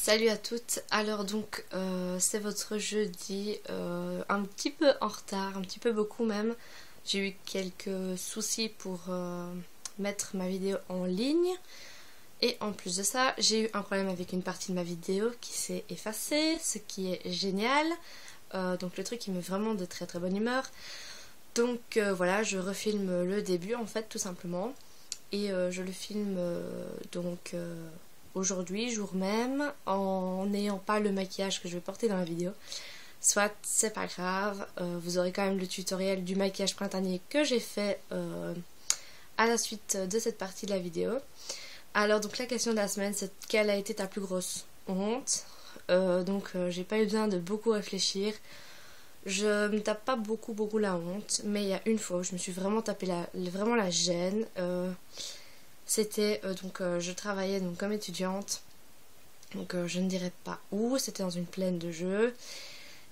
Salut à toutes, alors donc c'est votre jeudi, un petit peu en retard, un petit peu beaucoup même. J'ai eu quelques soucis pour mettre ma vidéo en ligne et en plus de ça j'ai eu un problème avec une partie de ma vidéo qui s'est effacée, ce qui est génial. Donc le truc qui met vraiment de très très bonne humeur. Donc voilà, je refilme le début en fait tout simplement et je le filme aujourd'hui, jour même, en n'ayant pas le maquillage que je vais porter dans la vidéo. Soit, c'est pas grave, vous aurez quand même le tutoriel du maquillage printanier que j'ai fait à la suite de cette partie de la vidéo. Alors donc la question de la semaine, c'est quelle a été ta plus grosse honte? J'ai pas eu besoin de beaucoup réfléchir. Je me tape pas beaucoup la honte, mais il y a une fois où je me suis vraiment tapé vraiment la gêne. C'était je travaillais donc comme étudiante, donc je ne dirais pas où, c'était dans une plaine de jeux.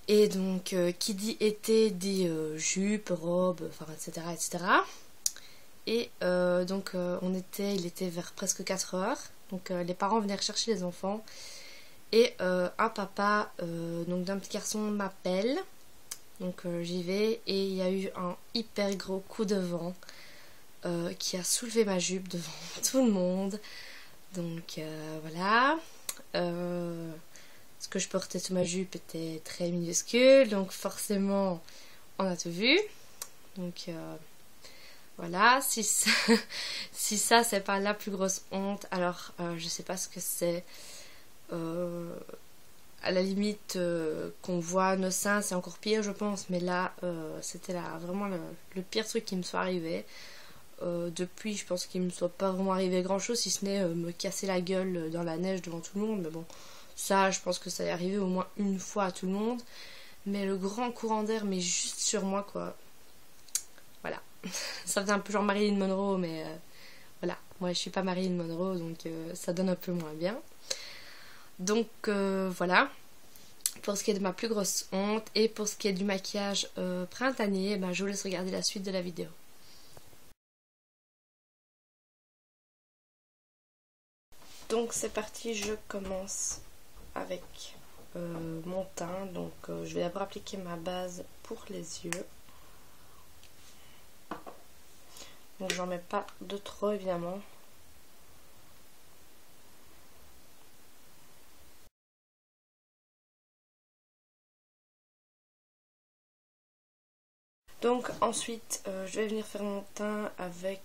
Et donc qui dit été dit jupe, robe, enfin etc. etc. Et il était vers presque 4 heures. Donc les parents venaient rechercher les enfants. Et un papa donc d'un petit garçon m'appelle. Donc j'y vais et il y a eu un hyper gros coup de vent qui a soulevé ma jupe devant tout le monde. Donc voilà. Ce que je portais sous ma jupe était très minuscule, donc forcément on a tout vu. Donc voilà, si ça c'est pas la plus grosse honte, alors je sais pas ce que c'est. À la limite qu'on voit nos seins, c'est encore pire je pense, mais là c'était là vraiment le pire truc qui me soit arrivé. Depuis je pense qu'il me soit pas vraiment arrivé grand chose, si ce n'est me casser la gueule dans la neige devant tout le monde, mais bon, ça je pense que ça est arrivé au moins une fois à tout le monde. Mais le grand courant d'air, mais juste sur moi quoi. Voilà. Ça faisait un peu genre Marilyn Monroe, mais voilà. Moi je suis pas Marilyn Monroe, donc ça donne un peu moins bien. Donc voilà. Pour ce qui est de ma plus grosse honte et pour ce qui est du maquillage printanier, ben, je vous laisse regarder la suite de la vidéo. Donc c'est parti, je commence avec mon teint. Donc je vais d'abord appliquer ma base pour les yeux. Donc j'en mets pas de trop évidemment. Donc ensuite je vais venir faire mon teint avec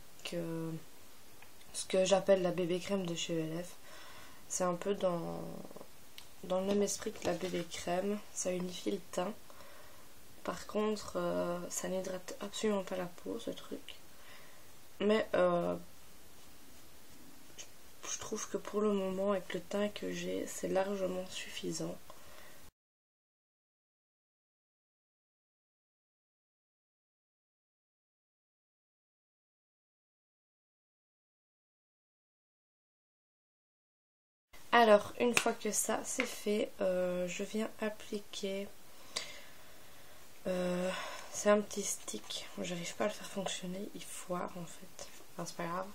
ce que j'appelle la bébé crème de chez ELF. C'est un peu dans le même esprit que la bébé crème, ça unifie le teint. Par contre ça n'hydrate absolument pas la peau ce truc. Mais je trouve que pour le moment avec le teint que j'ai c'est largement suffisant. Alors, une fois que ça c'est fait, je viens appliquer. C'est un petit stick. J'arrive pas à le faire fonctionner, il foire en fait. Enfin, c'est pas grave.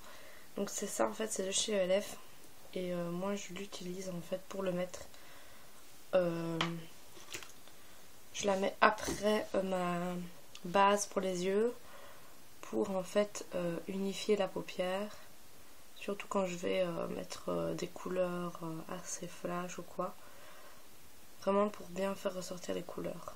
Donc, c'est ça en fait, c'est de chez ELF. Et moi je l'utilise en fait pour le mettre. Je la mets après ma base pour les yeux. Pour en fait unifier la paupière. Surtout quand je vais mettre des couleurs assez flash ou quoi. Vraiment pour bien faire ressortir les couleurs.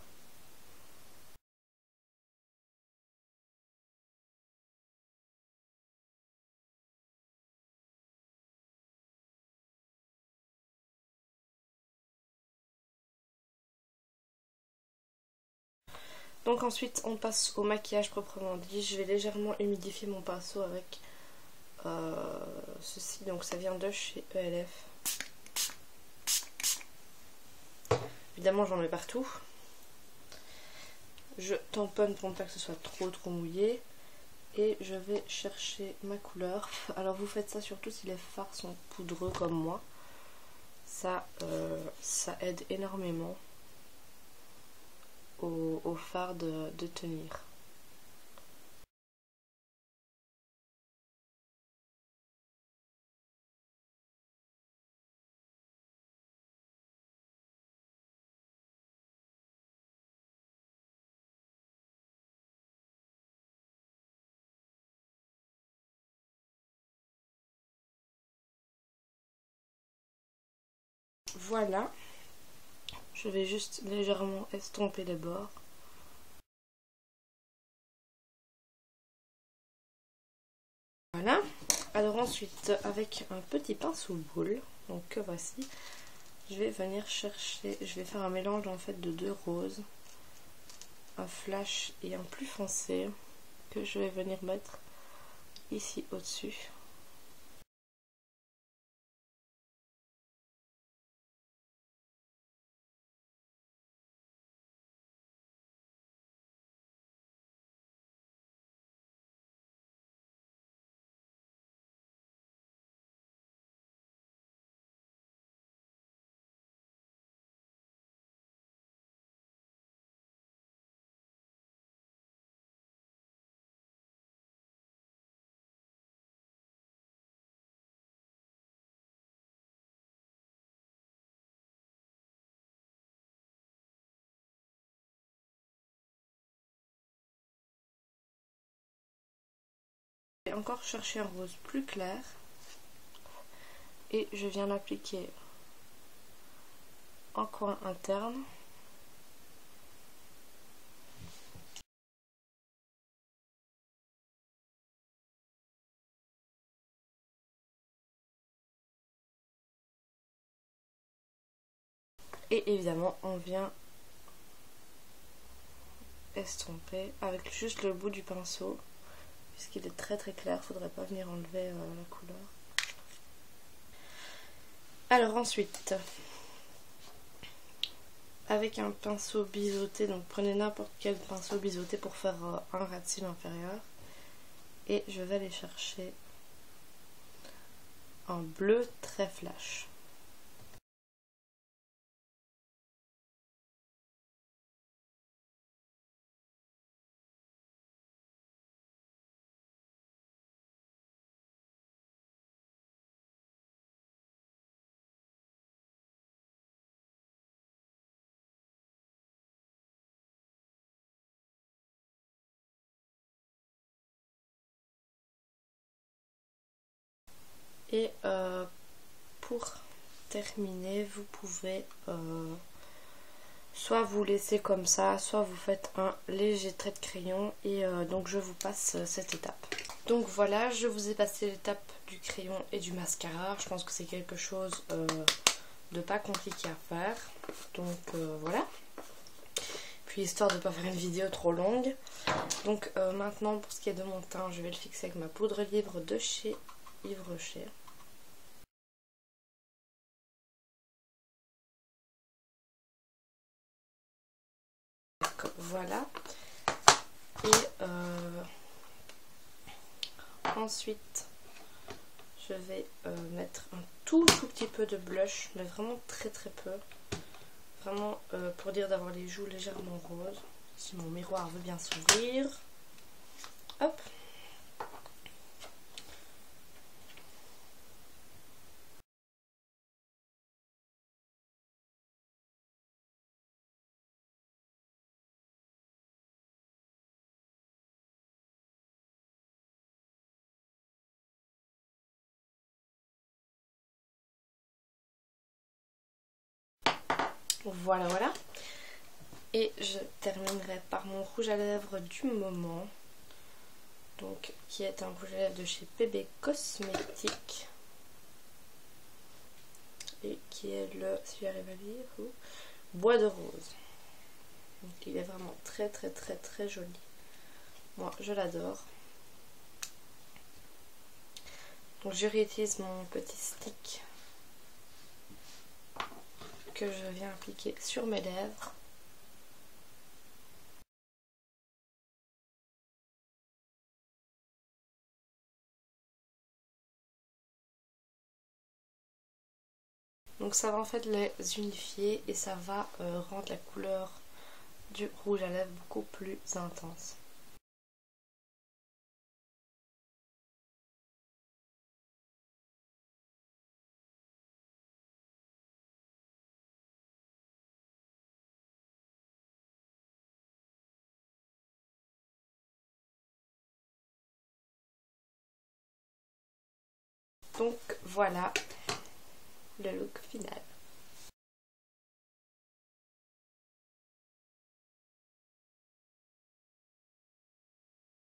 Donc ensuite on passe au maquillage proprement dit. Je vais légèrement humidifier mon pinceau avec ceci. Donc ça vient de chez ELF. Évidemment j'en mets partout. Je tamponne pour ne pas que ce soit trop mouillé. Et je vais chercher ma couleur. Alors vous faites ça surtout si les fards sont poudreux comme moi. Ça aide énormément au fard de tenir. voilà, je vais juste légèrement estomper les bords. Voilà, alors ensuite avec un petit pinceau boule, donc que voici, je vais venir chercher, je vais faire un mélange en fait de deux roses, un flash et un plus foncé, que je vais venir mettre ici au-dessus. Je vais encore chercher un rose plus clair et je viens l'appliquer en coin interne. Et évidemment on vient estomper avec juste le bout du pinceau, puisqu'il est très clair, faudrait pas venir enlever la couleur. Alors ensuite, avec un pinceau biseauté, donc prenez n'importe quel pinceau biseauté pour faire un ras de cils inférieur, et je vais aller chercher un bleu très flash. Et pour terminer, vous pouvez soit vous laissez comme ça, soit vous faites un léger trait de crayon, et donc je vous passe cette étape. Donc voilà, je vous ai passé l'étape du crayon et du mascara. Je pense que c'est quelque chose de pas compliqué à faire. Donc voilà. Puis histoire de ne pas faire une vidéo trop longue. Donc maintenant pour ce qui est de mon teint, je vais le fixer avec ma poudre libre de chez Yves Rocher. Donc voilà. Et ensuite je vais mettre un tout petit peu de blush, mais vraiment très peu. Vraiment pour dire d'avoir les joues légèrement roses. Si mon miroir veut bien s'ouvrir. Hop. Voilà, voilà. Et je terminerai par mon rouge à lèvres du moment. Donc, qui est un rouge à lèvres de chez PB Cosmétiques. Et qui est le, si j'arrive à lire, Bois de rose. Donc il est vraiment très joli. Moi, je l'adore. Donc je réutilise mon petit stick que je viens appliquer sur mes lèvres. Donc ça va en fait les unifier et ça va rendre la couleur du rouge à lèvres beaucoup plus intense. Donc voilà le look final.